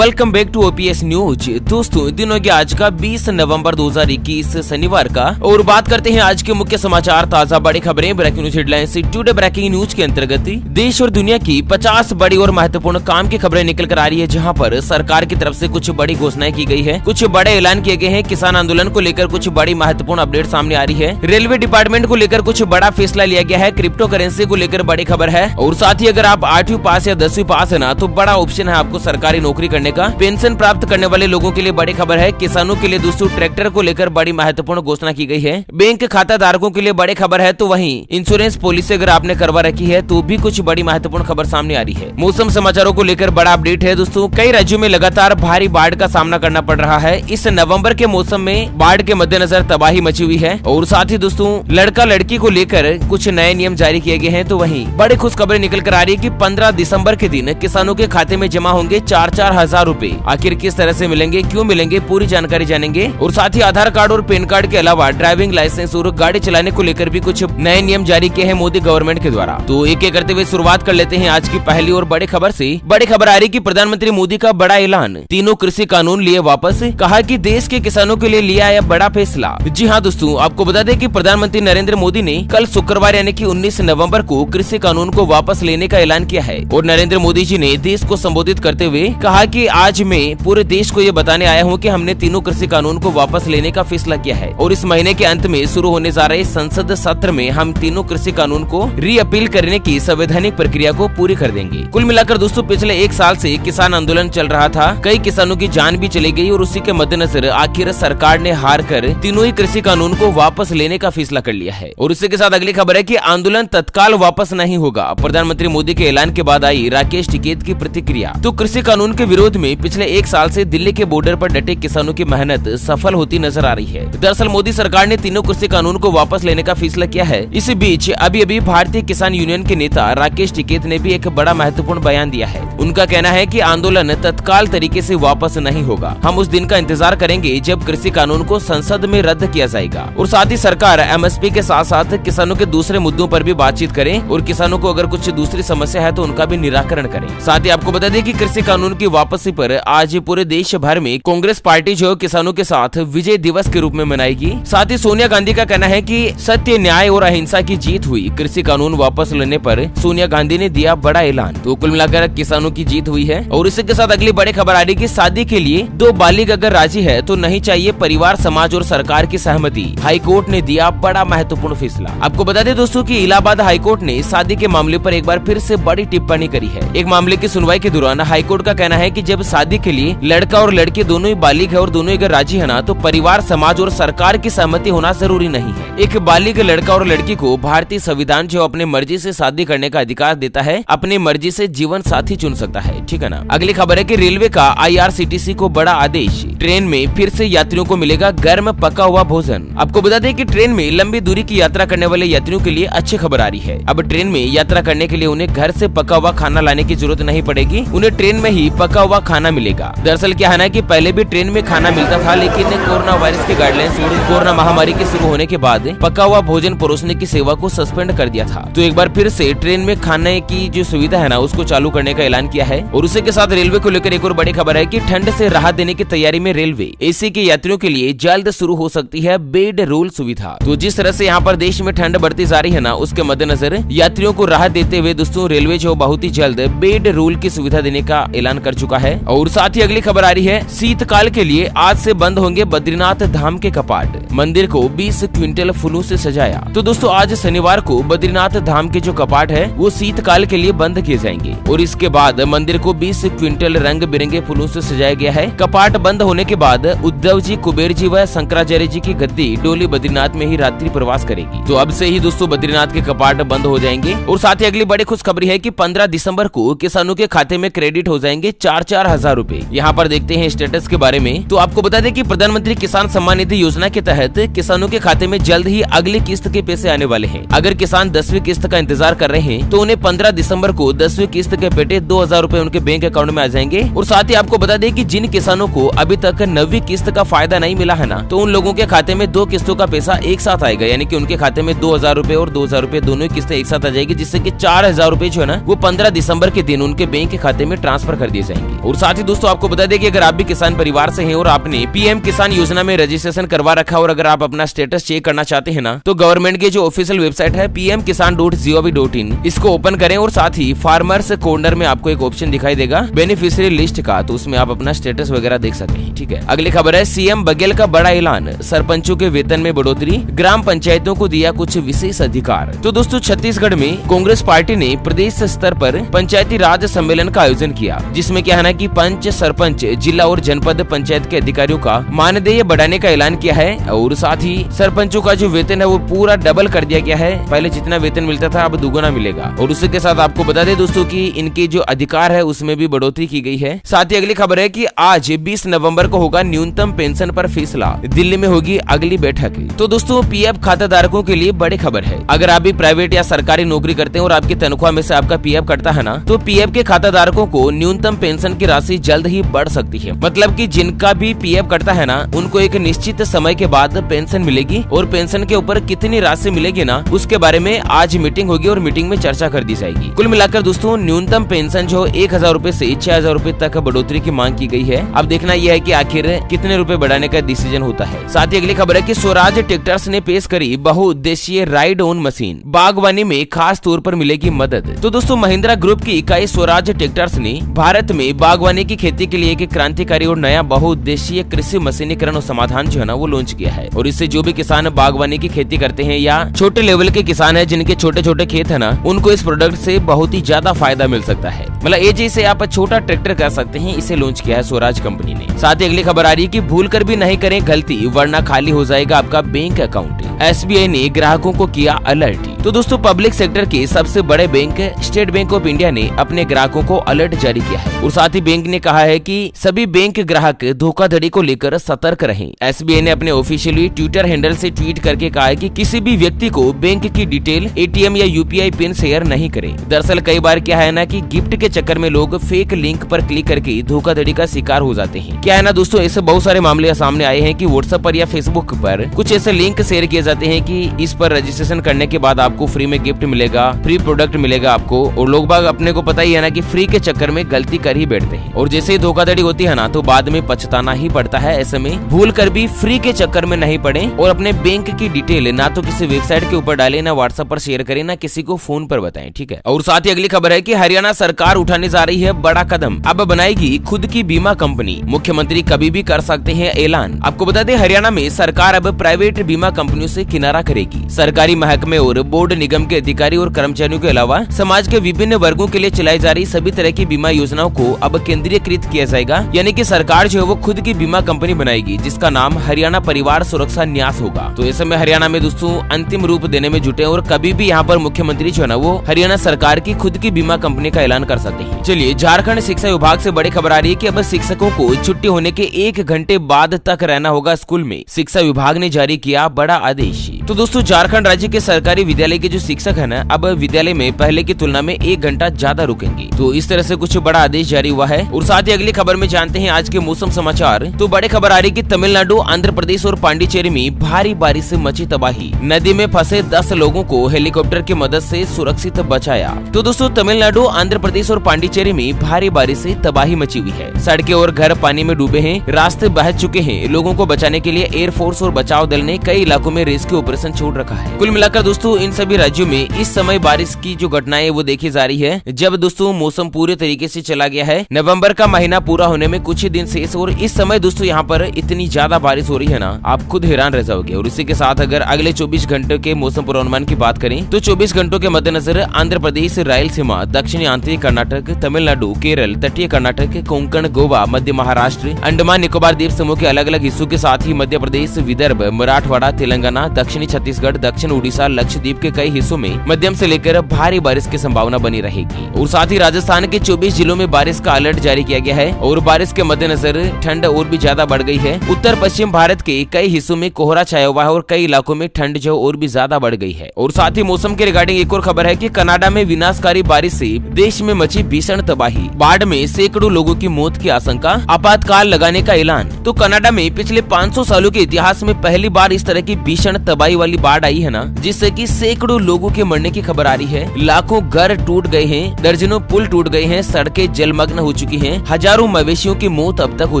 Welcome back to OPS news. दोस्तों दिनों के आज का 20 नवंबर 2021 शनिवार का और बात करते हैं आज के मुख्य समाचार, ताजा बड़ी खबरें, breaking news headlines. Today breaking news के अंतर्गत देश और दुनिया की 50 बड़ी और महत्वपूर्ण काम की खबरें निकल कर आ रही है, जहां पर सरकार की तरफ से कुछ बड़ी घोषणाएं की गई है, कुछ बड़े ऐलान किए गए हैं। किसान आंदोलन को लेकर कुछ बड़ी महत्वपूर्ण अपडेट सामने आ रही है। रेलवे डिपार्टमेंट को लेकर कुछ बड़ा फैसला लिया गया है। क्रिप्टो करेंसी को लेकर बड़ी खबर है। और साथ ही अगर आप 8वीं पास या 10वीं पास है ना, तो बड़ा ऑप्शन है आपको सरकारी नौकरी करने का। पेंशन प्राप्त करने वाले लोगों के लिए बड़ी खबर है। किसानों के लिए दोस्तों ट्रैक्टर को लेकर बड़ी महत्वपूर्ण घोषणा की गई है। बैंक खाता धारकों के लिए बड़ी खबर है। तो वहीं इंश्योरेंस पॉलिसी अगर आपने करवा रखी है तो भी कुछ बड़ी महत्वपूर्ण खबर सामने आ रही है। मौसम समाचारों को लेकर बड़ा अपडेट है दोस्तों। कई राज्यों में लगातार भारी बाढ़ का सामना करना पड़ रहा है। इस नवंबर के मौसम में बाढ़ के मद्देनजर तबाही मची हुई है। और साथ ही दोस्तों लड़का लड़की को लेकर कुछ नए नियम जारी किए गए हैं। तो वहीं बड़ी खुशखबरी निकल कर आ रही है कि 15 दिसंबर के दिन किसानों के खाते में जमा होंगे 4-4 हजार रूपए। आखिर किस तरह से मिलेंगे, क्यों मिलेंगे, पूरी जानकारी जानेंगे। और साथ ही आधार कार्ड और पैन कार्ड के अलावा ड्राइविंग लाइसेंस और गाड़ी चलाने को लेकर भी कुछ नए नियम जारी किए हैं मोदी गवर्नमेंट के द्वारा। तो एक एक करते हुए शुरुआत कर लेते हैं आज की पहली और बड़ी खबर से। बड़ी खबर आ रही कि प्रधानमंत्री मोदी का बड़ा ऐलान, तीनों कृषि कानून लिए वापस। कहा कि देश के किसानों के लिए लिया है बड़ा फैसला। जी हाँ दोस्तों, आपको बता दें कि प्रधानमंत्री नरेंद्र मोदी ने कल शुक्रवार यानी कि 19 नवंबर को कृषि कानून को वापस लेने का ऐलान किया है। और नरेंद्र मोदी जी ने देश को संबोधित करते हुए कहा कि आज मैं पूरे देश को ये बताने आया हूँ कि हमने तीनों कृषि कानून को वापस लेने का फैसला किया है। और इस महीने के अंत में शुरू होने जा रहे संसद सत्र में हम तीनों कृषि कानून को री अपील करने की संवैधानिक प्रक्रिया को पूरी कर देंगे। कुल मिलाकर दोस्तों पिछले 1 साल से किसान आंदोलन चल रहा था। कई किसानों की जान भी चली गई और उसी के मद्देनजर आखिर सरकार ने हार कर तीनों ही कृषि कानून को वापस लेने का फैसला कर लिया है। और इसी के साथ अगली खबर है कि आंदोलन तत्काल वापस नहीं होगा। प्रधानमंत्री मोदी के ऐलान के बाद आई राकेश टिकैत की प्रतिक्रिया। तो कृषि कानून के विरोध में पिछले 1 साल से दिल्ली के बॉर्डर पर डटे किसानों की मेहनत सफल होती नजर आ रही है। दरअसल मोदी सरकार ने तीनों कृषि कानून को वापस लेने का फैसला किया है। इसी बीच अभी भारतीय किसान यूनियन के नेता राकेश टिकैत ने भी एक बड़ा महत्वपूर्ण बयान दिया है। उनका कहना है कि आंदोलन तत्काल तरीके से वापस नहीं होगा। हम उस दिन का इंतजार करेंगे जब कृषि कानून को संसद में रद्द किया जाएगा। और साथ ही सरकार एमएसपी के साथ साथ किसानों के दूसरे मुद्दों पर भी बातचीत करे और किसानों को अगर कुछ दूसरी समस्या है तो उनका भी निराकरण करें। साथ ही आपको बता दें कि कृषि कानून की वापसी पर आज पूरे देश भर में कांग्रेस पार्टी जो किसानों के साथ विजय दिवस के रूप में मनाएगी। साथ ही सोनिया गांधी का कहना है कि सत्य, न्याय और अहिंसा की जीत हुई। कृषि कानून वापस लेने पर सोनिया गांधी ने दिया बड़ा ऐलान। तो कुल मिलाकर किसानों की जीत हुई है। और इसी के साथ अगली बड़ी खबर आ रही कि शादी के लिए 2 बालिग अगर राजी है तो नहीं चाहिए परिवार, समाज और सरकार की सहमति। हाईकोर्ट ने दिया बड़ा महत्वपूर्ण फैसला। आपको बता दें दोस्तों कि इलाहाबाद हाईकोर्ट ने शादी के मामले पर एक बार फिर से बड़ी टिप्पणी करी है। एक मामले की सुनवाई के दौरान हाईकोर्ट का कहना है कि जब शादी के लिए लड़का और लड़की दोनों ही बालिग है और दोनों अगर राजी है ना, तो परिवार, समाज और सरकार की सहमति होना जरूरी नहीं है। एक बालिग लड़का और लड़की को भारतीय संविधान जो अपने मर्जी से शादी करने का अधिकार देता है, अपनी मर्जी से जीवन साथी चुन सकता है, ठीक है ना। अगली खबर है कि रेलवे का IRCTC को बड़ा आदेश। ट्रेन में फिर से यात्रियों को मिलेगा गर्म पका हुआ भोजन। आपको बता दें कि ट्रेन में लंबी दूरी की यात्रा करने वाले यात्रियों के लिए अच्छी खबर आ रही है। अब ट्रेन में यात्रा करने के लिए उन्हें घर से पका हुआ खाना लाने की जरूरत नहीं पड़ेगी। उन्हें ट्रेन में ही पका हुआ खाना मिलेगा। दरअसल क्या है कि पहले भी ट्रेन में खाना मिलता था, लेकिन कोरोना वायरस के गाइडलाइंस और कोरोना महामारी के शुरू होने के बाद पका हुआ भोजन परोसने की सेवा को सस्पेंड कर दिया था। तो एक बार फिर से ट्रेन में खाने की जो सुविधा है ना, उसको चालू करने का ऐलान किया है। और उसी के साथ रेलवे को लेकर एक और बड़ी खबर है कि ठंड से राहत देने की तैयारी में रेलवे। एसी के यात्रियों के लिए जल्द शुरू हो सकती है बेड रोल सुविधा। तो जिस तरह से यहाँ पर देश में ठंड बढ़ती जा रही है ना, उसके मद्देनजर यात्रियों को राहत देते हुए दोस्तों रेलवे जो बहुत ही जल्द बेड रोल की सुविधा देने का ऐलान कर चुका है। और साथ ही अगली खबर आ रही है, शीतकाल के लिए आज से बंद होंगे बद्रीनाथ धाम के कपाट। मंदिर को 20 क्विंटल फूलों से सजाया। तो दोस्तों आज शनिवार को बद्रीनाथ धाम के जो कपाट है वो शीतकाल के लिए बंद किए जाएंगे। और इसके बाद मंदिर को 20 क्विंटल रंग बिरंगे फूलों से सजाया गया है। कपाट बंद होने के बाद उद्धव जी, कुबेर जी व शंकराचार्य जी की गद्दी डोली बद्रीनाथ में ही रात्रि प्रवास करेगी। तो अब से ही दोस्तों बद्रीनाथ के कपाट बंद हो जाएंगे। और साथ ही अगली बड़ी खुशखबरी है कि 15 दिसंबर को किसानों के खाते में क्रेडिट हो जाएंगे 4-4 हजार रूपए। यहाँ पर देखते हैं स्टेटस के बारे में। तो आपको बता दें कि प्रधानमंत्री किसान सम्मान निधि योजना के तहत किसानों के खाते में जल्द ही अगली किस्त के पैसे आने वाले हैं। अगर किसान 10वीं किस्त का इंतजार कर रहे हैं तो उन्हें 15 दिसंबर को 10वीं किस्त के पेटे 2000 रूपए उनके बैंक अकाउंट में आ जाएंगे। और साथ ही आपको बता दें कि जिन किसानों को अभी तक 9वीं किस्त का फायदा नहीं मिला है ना, तो उन लोगों के खाते में 2 किस्तों का पैसा एक साथ आएगा। यानी कि उनके खाते में 2000 रूपए और 2000 रूपए दोनों ही किस्तें एक साथ आ जाएगी, जिससे कि 4000 रूपए जो है ना वो 15 दिसंबर के दिन उनके बैंक के खाते में ट्रांसफर कर दिए जाएंगे। और साथ ही दोस्तों आपको बता दें कि अगर आप भी किसान परिवार से हैं और आपने पीएम किसान योजना में रजिस्ट्रेशन करवा रखा और अगर आप अपना स्टेटस चेक करना चाहते हैं ना, तो गवर्नमेंट की जो ऑफिशियल वेबसाइट है pmkisan.gov.in इसको ओपन करें और साथ ही फार्मर्स कॉर्नर में आपको एक ऑप्शन दिखाई देगा बेनिफिशियरी लिस्ट का, तो उसमें आप अपना स्टेटस वगैरह देख सकते हैं। ठीक है, अगली खबर है सीएम बघेल का बड़ा ऐलान, सरपंचों के वेतन में बढ़ोतरी, ग्राम पंचायतों को दिया कुछ विशेष अधिकार। तो दोस्तों छत्तीसगढ़ में कांग्रेस पार्टी ने प्रदेश स्तर पर पंचायती राज सम्मेलन का आयोजन किया, जिसमें क्या है ना कि पंच, सरपंच, जिला और जनपद पंचायत के अधिकारियों का मानदेय बढ़ाने का ऐलान किया है और साथ ही सरपंचों का जो वेतन है वो पूरा डबल कर दिया गया है। पहले जितना वेतन मिलता था अब दुगुना मिलेगा। और उसी के साथ आपको बता दें दोस्तों कि इनके जो अधिकार है उसमें भी बढ़ोतरी की गई है। साथ ही अगली खबर है कि आज 20 नवंबर को होगा न्यूनतम पेंशन पर फैसला, दिल्ली में होगी अगली बैठक। तो दोस्तों पीएफ खाताधारकों के लिए बड़ी खबर है। अगर आप भी प्राइवेट या सरकारी नौकरी करते हैं और आपकी तनख्वाह में से आपका पीएफ कटता है ना, तो पीएफ के खाताधारकों को न्यूनतम पेंशन की राशि जल्द ही बढ़ सकती है। मतलब कि जिनका भी पीएफ कटता है ना, उनको एक निश्चित समय के बाद पेंशन मिलेगी और पेंशन के ऊपर कितनी राशि मिलेगी ना, उसके बारे में आज मीटिंग होगी और मीटिंग में चर्चा कर दी जाएगी। कुल मिलाकर दोस्तों न्यूनतम पेंशन जो 1000 रूपए से 6000 रूपए तक बढ़ोतरी की मांग की गई है। अब देखना यह है कि आखिर कितने रुपए बढ़ाने का डिसीजन होता है। साथ ही अगली खबर है कि स्वराज ट्रैक्टर्स ने पेश करी बहुउद्देशीय राइड ऑन मशीन, बागवानी में खास तौर पर मिलेगी मदद। तो दोस्तों महिंद्रा ग्रुप की इकाई स्वराज ट्रैक्टर्स ने भारत में बागवानी की खेती के लिए एक क्रांतिकारी और नया बहुउद्देशीय कृषि मशीनीकरण और समाधान जो है ना वो लॉन्च किया है। और इससे जो भी किसान बागवानी की खेती करते हैं या छोटे लेवल के किसान है जिनके छोटे छोटे खेत है ना, उनको इस प्रोडक्ट से बहुत ही ज्यादा फायदा मिल सकता है। मतलब एजी से आप छोटा ट्रैक्टर कर सकते हैं, इसे लॉन्च किया है स्वराज कंपनी ने। साथ ही अगली खबर आ रही है कि भूल कर भी नहीं करें गलती वरना खाली हो जाएगा आपका बैंक अकाउंट। एसबीआई ने ग्राहकों को किया अलर्ट। तो दोस्तों पब्लिक सेक्टर के सबसे बड़े bank state bank of India ने अपने ग्राहकों को अलर्ट जारी किया है और साथ ही बैंक ने कहा है कि सभी बैंक ग्राहक धोखाधड़ी को लेकर सतर्क रहें। एसबीआई ने अपने ऑफिशियली ट्विटर हैंडल से ट्वीट करके कहा है कि किसी भी व्यक्ति को बैंक की डिटेल, एटीएम या यूपीआई पिन शेयर नहीं करें। दरअसल कई बार क्या है ना कि गिफ्ट के चक्कर में लोग फेक लिंक पर क्लिक करके धोखाधड़ी का शिकार हो जाते हैं। क्या है ना दोस्तों, ऐसे बहुत सारे मामले सामने आए हैं कि व्हाट्सएप पर या फेसबुक पर कुछ ऐसे लिंक शेयर किए जाते हैं कि इस पर रजिस्ट्रेशन करने के बाद आपको फ्री में गिफ्ट मिलेगा, फ्री प्रोडक्ट मिलेगा आपको। और लोग बाग अपने को पता ही है ना कि फ्री के चक्कर में गलती कर ही बैठते हैं और जैसे ही धोखाधड़ी होती है ना तो बाद में पछताना ही पड़ता है। ऐसे में भूल कर भी फ्री के चक्कर में नहीं पड़े और अपने बैंक की डिटेल ना तो किसी वेबसाइट के ऊपर डालें, ना व्हाट्सएप पर शेयर करें, ना किसी को फोन पर बताएं। ठीक है। और साथ ही अगली खबर है कि हरियाणा सरकार उठाने जा रही है बड़ा कदम, अब बनाएगी खुद की बीमा कंपनी। मुख्यमंत्री कभी भी कर सकते हैं ऐलान। आपको बता दें हरियाणा में सरकार अब प्राइवेट बीमा कंपनियों से किनारा करेगी। सरकारी महकमे और बोर्ड निगम के अधिकारी और कर्मचारियों के अलावा समाज के विभिन्न वर्गों के लिए चलाई जा रही सभी तरह की बीमा योजनाओं को अब केंद्रीयकृत किया जाएगा। यानी कि सरकार जो है वो खुद की बीमा कंपनी बनाएगी जिसका नाम हरियाणा परिवार सुरक्षा न्यास होगा। तो इस समय हरियाणा में दोस्तों अंतिम रूप देने में जुटे और कभी भी यहाँ पर मुख्यमंत्री जो है ना वो हरियाणा सरकार की खुद की बीमा कंपनी का ऐलान कर सकते हैं। चलिए झारखंड शिक्षा विभाग से बड़ी खबर आ रही है कि अब शिक्षकों को छुट्टी होने के 1 घंटे बाद तक रहना होगा स्कूल में। शिक्षा विभाग ने जारी किया बड़ा आदेश। तो दोस्तों झारखंड राज्य के सरकारी विद्यालय के जो शिक्षक है ना अब विद्यालय में पहले की तुलना में 1 घंटा ज्यादा रुकेंगे। तो इस तरह से कुछ बड़ा आदेश जारी हुआ है। और साथ ही अगली खबर में जानते हैं आज के मौसम समाचार। तो बड़ी खबर आ रही कि तमिलनाडु, आंध्र प्रदेश और पांडिचेरी में भारी बारिश से मची तबाही। नदी में फंसे 10 लोगों को हेलीकॉप्टर की मदद से सुरक्षित बचाया। तो दोस्तों तमिलनाडु, आंध्र प्रदेश और पांडिचेरी में भारी बारिश से तबाही मची हुई है। सड़कें और घर पानी में डूबे हैं, रास्ते बह चुके हैं। लोगों को बचाने के लिए एयरफोर्स और बचाव दल ने कई इलाकों में रेस्क्यू ऑपरेशन छोड़ रखा है। कुल मिलाकर दोस्तों इन सभी राज्यों में इस समय बारिश की जो घटनाएं वो देखी जा रही है। जब दोस्तों मौसम पूरे तरीके से चला गया है, नवंबर का महीना पूरा होने में कुछ ही दिन शेष और इस समय दोस्तों यहाँ पर इतनी ज्यादा बारिश हो रही है ना आप खुद हैरान रह जाओगे। और इसी के साथ अगर अगले 24 घंटे के मौसम पूर्वानुमान की बात करें तो 24 घंटों के मद्देनजर आंध्र प्रदेश, रायलसीमा, दक्षिणी आंतरिक कर्नाटक, तमिलनाडु, केरल, तटीय कर्नाटक, कोंकण, गोवा, मध्य महाराष्ट्र, अंडमान निकोबार द्वीप समूह के अलग अलग हिस्सों के साथ ही मध्य प्रदेश, विदर्भ, मराठवाड़ा, तेलंगाना, दक्षिणी छत्तीसगढ़, दक्षिण उड़ीसा, लक्षद्वीप के कई हिस्सों में मध्यम से लेकर भारी बारिश की संभावना बनी रहेगी। और साथ ही राजस्थान के 24 जिलों में बारिश का अलर्ट जारी किया गया है और बारिश के मद्देनजर ठंड और भी ज्यादा बढ़ गई है। उत्तर पश्चिम भारत के कई हिस्सों में कोहरा छाया हुआ है और कई इलाकों में ठंड जो और भी ज्यादा बढ़ गई है। और साथ ही मौसम के रिगार्डिंग एक और खबर है कि कनाडा में विनाशकारी बारिश से देश में मची भीषण तबाही। बाढ़ में सैकड़ों लोगों की मौत की आशंका, आपातकाल लगाने का ऐलान। तो कनाडा में पिछले 500 सालों के इतिहास में पहली बार इस तरह की भीषण तबाही चौड़ाई वाली बाढ़ आई है ना, जिससे कि सैकड़ों लोगों के मरने की खबर आ रही है। लाखों घर टूट गए हैं, दर्जनों पुल टूट गए हैं, सड़कें जलमग्न हो चुकी हैं, हजारों मवेशियों की मौत अब तक हो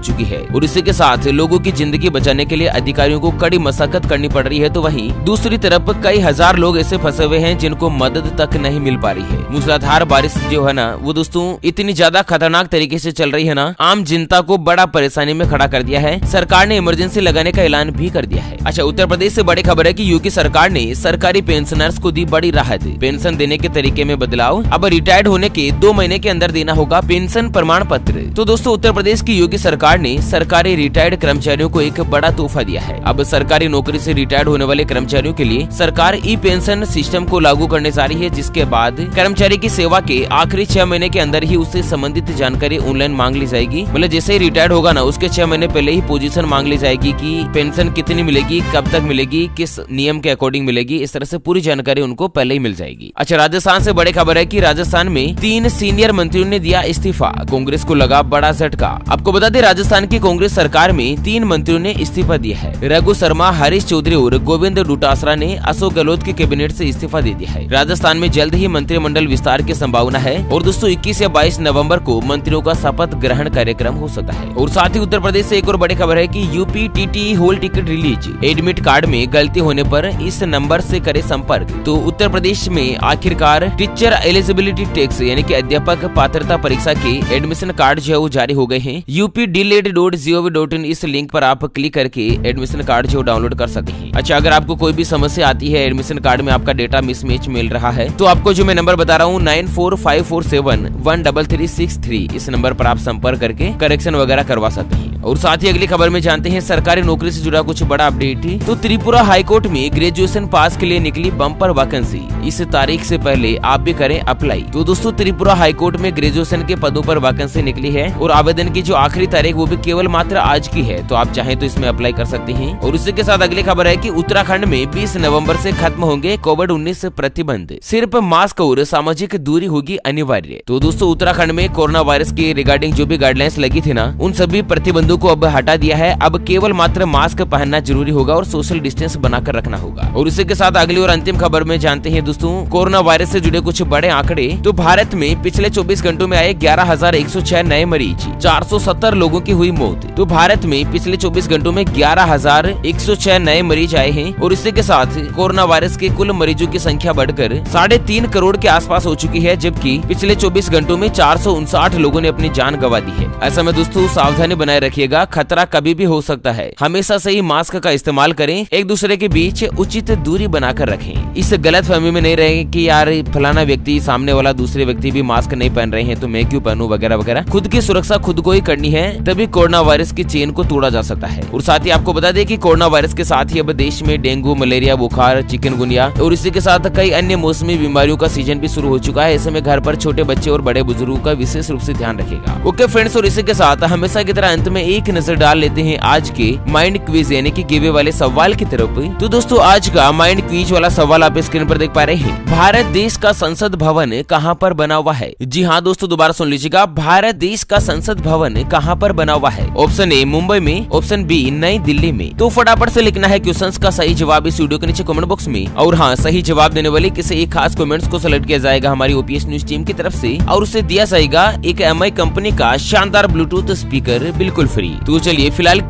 चुकी है। और इसी के साथ लोगों की जिंदगी बचाने के लिए अधिकारियों को कड़ी मशक्कत करनी पड़ रही है। तो वहीं दूसरी तरफ कई हजार लोग ऐसे फंसे हुए हैं जिनको मदद तक नहीं मिल पा रही है। मूसलाधार बारिश जो है ना वो दोस्तों इतनी ज्यादा खतरनाक तरीके से चल रही है ना, आम जनता को बड़ा परेशानी में खड़ा कर दिया है। सरकार ने इमरजेंसी लगाने का ऐलान भी कर दिया है। अच्छा, उत्तर प्रदेश से बड़ी खबर है कि यूपी सरकार ने सरकारी पेंशनर्स को दी बड़ी राहत। पेंशन देने के तरीके में बदलाव, अब रिटायर्ड होने के 2 महीने के अंदर देना होगा पेंशन प्रमाण पत्र। तो दोस्तों उत्तर प्रदेश की योगी सरकार ने सरकारी रिटायर्ड कर्मचारियों को एक बड़ा तोहफा दिया है। अब सरकारी नौकरी से रिटायर्ड होने वाले कर्मचारियों के लिए सरकार ई पेंशन सिस्टम को लागू करने जा रही है, जिसके बाद कर्मचारी की सेवा के आखिरी 6 महीने के अंदर ही उससे संबंधित जानकारी ऑनलाइन मांग ली जाएगी। मतलब जैसे ही रिटायर्ड होगा ना, उसके 6 महीने पहले ही पोजीशन मांग ली जाएगी कि पेंशन कितनी मिलेगी, कब तक मिलेगी, किस नियम के अकॉर्डिंग मिलेगी। इस तरह से पूरी जानकारी उनको पहले ही मिल जाएगी। अच्छा, राजस्थान से बड़ी खबर है कि राजस्थान में 3 सीनियर मंत्रियों ने दिया इस्तीफा, कांग्रेस को लगा बड़ा झटका। आपको बता दें, राजस्थान की कांग्रेस सरकार में 3 मंत्रियों ने इस्तीफा दिया है। रघु शर्मा, हरीश चौधरी और गोविंद डोटासरा ने अशोक गहलोत के कैबिनेट से इस्तीफा दे दिया है। राजस्थान में जल्द ही मंत्रिमंडल विस्तार की संभावना है और दोस्तों 21 या 22 नवंबर को मंत्रियों का शपथ ग्रहण कार्यक्रम हो सकता है। और साथ ही उत्तर प्रदेश से एक और बड़ी खबर है कि UP TT hall ticket release, admit card में गलती होने पर इस नंबर से करे संपर्क। तो उत्तर प्रदेश में आखिरकार टीचर एलिजिबिलिटी टेस्ट यानी कि अध्यापक पात्रता परीक्षा के एडमिशन कार्ड जो है वो जारी हो गए हैं। updled.gov.in इस लिंक पर आप क्लिक करके एडमिशन कार्ड जो डाउनलोड कर सकते हैं। अच्छा, अगर आपको कोई भी समस्या आती है, एडमिशन कार्ड में आपका डेटा मिसमैच मिल रहा है, तो आपको जो मैं नंबर बता रहा हूँ 9454713363, इस नंबर पर आप संपर्क करके करेक्शन वगैरह करवा सकते हैं। और साथ ही अगली खबर में जानते हैं सरकारी नौकरी से जुड़ा कुछ बड़ा अपडेट। तो त्रिपुरा हाईकोर्ट में ग्रेजुएशन पास के लिए निकली बम्पर वैकेंसी, इस तारीख से पहले आप भी करें अप्लाई। तो दोस्तों त्रिपुरा हाईकोर्ट में ग्रेजुएशन के पदों पर वैकेंसी निकली है और आवेदन की जो आखिरी तारीख वो भी केवल मात्र आज की है, तो आप चाहें तो इसमें अप्लाई कर सकते हैं। और इसी के साथ अगली खबर है कि उत्तराखंड में 20 नवंबर से खत्म होंगे कोविड-19 प्रतिबंध, सिर्फ मास्क और सामाजिक दूरी होगी अनिवार्य। तो दोस्तों उत्तराखंड में कोरोना वायरस के रिगार्डिंग जो भी गाइडलाइंस लगी थी ना, उन सभी प्रतिबंधों को अब हटा दिया है। अब केवल मात्र मास्क पहनना जरूरी होगा और सोशल डिस्टेंस बनाकर रखना होगा। और इसी के साथ अगली और अंतिम खबर में जानते हैं दोस्तों कोरोना वायरस से जुड़े कुछ बड़े आंकड़े। तो भारत में पिछले 24 घंटों में आए 11,106 नए मरीज, 470 लोगों की हुई मौत। तो भारत में पिछले 24 घंटों में 11,106 नए मरीज आए हैं और इसी के साथ कोरोना वायरस के कुल मरीजों की संख्या बढ़कर 3.5 करोड़ के आसपास हो चुकी है, जबकि पिछले 24 घंटों में 459 लोगों ने अपनी जान गंवा दी है। ऐसा में दोस्तों सावधानी बनाए रखिएगा, खतरा कभी भी हो सकता है। हमेशा सही मास्क का इस्तेमाल करें, एक दूसरे के बीच उचित दूरी बनाकर रखें। इस गलत फहमी में नहीं रहे कि यार फलाना व्यक्ति, सामने वाला दूसरे व्यक्ति भी मास्क नहीं पहन रहे हैं तो मैं क्यों पहनूं वगैरह वगैरह। खुद की सुरक्षा खुद को ही करनी है, तभी कोरोना वायरस की चेन को तोड़ा जा सकता है। और साथ ही आपको बता दें कि कोरोना वायरस के साथ ही अब देश में डेंगू, मलेरिया, बुखार, चिकनगुनिया और इसी के साथ कई अन्य मौसमी बीमारियों का सीजन भी शुरू हो चुका है। ऐसे में घर पर छोटे बच्चे और बड़े बुजुर्गों का विशेष रूप से ध्यान रखेगा। ओके फ्रेंड्स, और इसी के साथ हमेशा की तरह अंत में एक नजर डाल लेते हैं आज के माइंड क्विज यानी कि गिवे वाले सवाल की तरफ। तो दोस्तों आज का माइंड क्विज वाला सवाल आप स्क्रीन पर देख पा रहे हैं। भारत देश का संसद भवन कहाँ पर बना हुआ है? जी हाँ दोस्तों, दोबारा सुन लीजिएगा, भारत देश का संसद भवन कहाँ पर बना हुआ है? ऑप्शन ए मुंबई में, ऑप्शन बी नई दिल्ली में। तो फटाफट से लिखना है क्वेश्चंस का सही जवाब इस वीडियो के नीचे कमेंट बॉक्स में। और हाँ, सही जवाब देने वाले किसी एक खास कमेंट्स को सिलेक्ट किया जाएगा हमारी ओपीएस न्यूज टीम की तरफ से और उसे दिया जाएगा एक एमआई कंपनी का शानदार ब्लूटूथ स्पीकर बिल्कुल फ्री। तो चलिए फिलहाल